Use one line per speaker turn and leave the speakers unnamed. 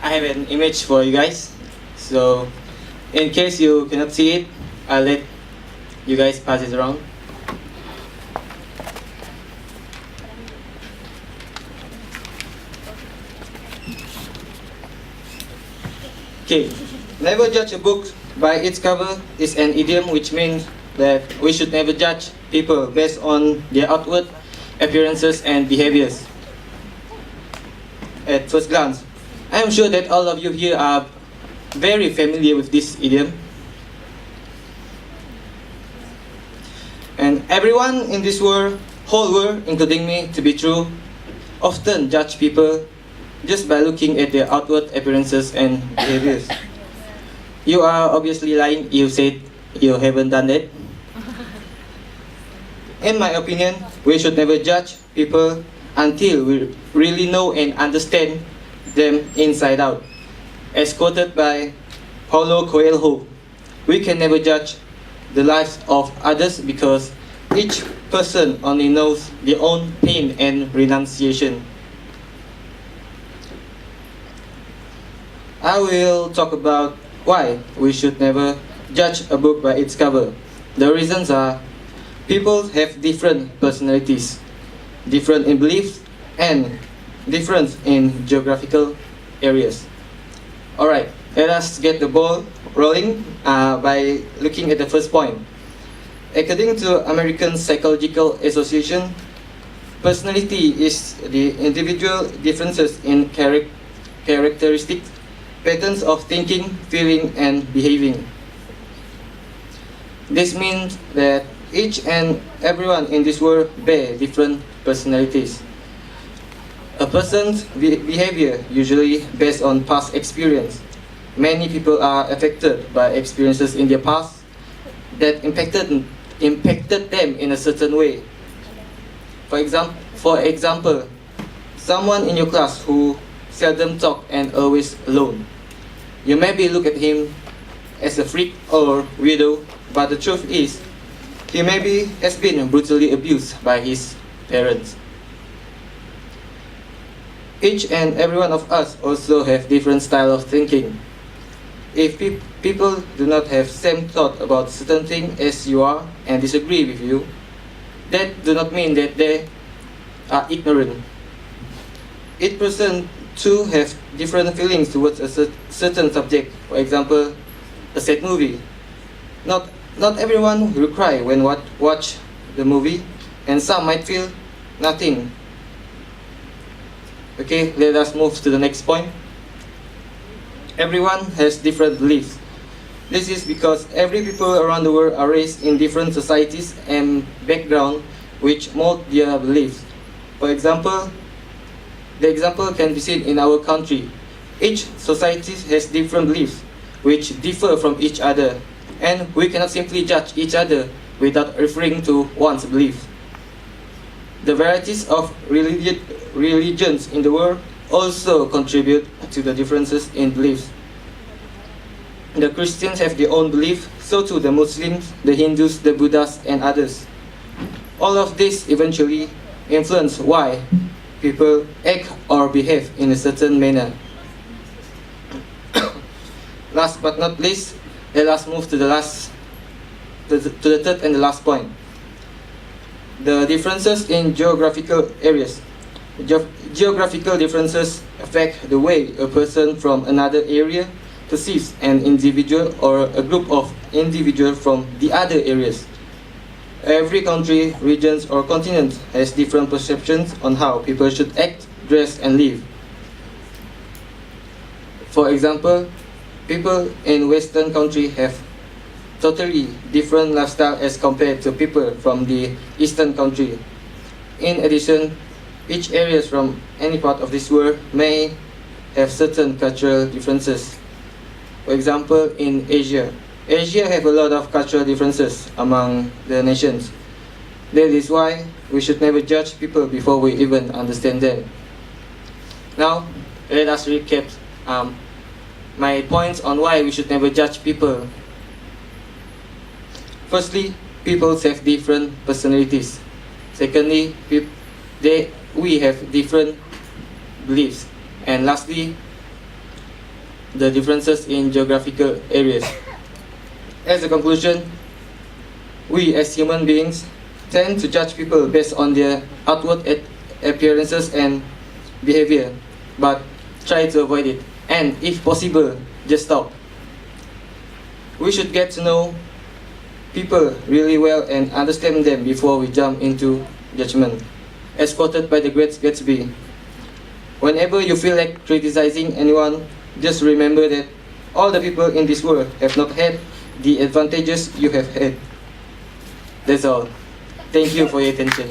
I have an image for you guys. So, in case you cannot see it, I'll let you guys pass it around. Okay, never judge a book by its cover is an idiom which means that we should never judge people based on their outward appearances and behaviors. At first glance, I am sure that all of you here are very familiar with this idiom. And everyone in this world, whole world, including me, to be true, often judge people just by looking at their outward appearances and behaviors. You are obviously lying. You said you haven't done that. In my opinion, we should never judge people until we really know and understand them inside out. As quoted by Paulo Coelho, we can never judge the lives of others because each person only knows their own pain and renunciation. I will talk about why we should never judge a book by its cover. The reasons are people have different personalities, different in beliefs, and different in geographical areas. Alright, let us get the ball rolling by looking at the first point. According to American Psychological Association, personality is the individual differences in characteristics, patterns of thinking, feeling, and behaving. This means that each and everyone in this world bear different personalities. A person's behavior usually based on past experience. Many people are affected by experiences in their past that impacted them in a certain way. For example, someone in your class who seldom talk and always alone. You maybe look at him as a freak or weirdo, but the truth is, he maybe has been brutally abused by his parents. Each and every one of us also have different style of thinking. If people do not have same thought about certain thing as you are and disagree with you, that do not mean that they are ignorant. Each person too have different feelings towards a certain subject. For example, a sad movie. Not everyone will cry when watch the movie, and some might feel nothing. Okay, let us move to the next point. Everyone has different beliefs. This is because every people around the world are raised in different societies and background which mold their beliefs. For example, the example can be seen in our country. Each society has different beliefs which differ from each other, and we cannot simply judge each other without referring to one's belief. The varieties of religions in the world also contribute to the differences in beliefs. The Christians have their own belief, so too the Muslims, the Hindus, the Buddhists, and others. All of this eventually influence why people act or behave in a certain manner. Last but not least, let us move to the third and the last point. The differences in geographical areas. Geographical differences affect the way a person from another area perceives an individual or a group of individuals from the other areas. Every country, regions, or continent has different perceptions on how people should act, dress, and live. For example, people in Western country have totally different lifestyle as compared to people from the Eastern country. In addition, each area from any part of this world may have certain cultural differences. For example, in Asia have a lot of cultural differences among the nations. That is why we should never judge people before we even understand them. Now, let us recap my points on why we should never judge people. Firstly, people have different personalities. Secondly, we have different beliefs. And lastly, the differences in geographical areas. As a conclusion, we as human beings tend to judge people based on their outward appearances and behavior, but try to avoid it, and if possible, just stop. We should get to know people really well and understand them before we jump into judgment. As quoted by the great Gatsby, whenever you feel like criticizing anyone, just remember that all the people in this world have not had the advantages you have had. That's all. Thank you for your attention.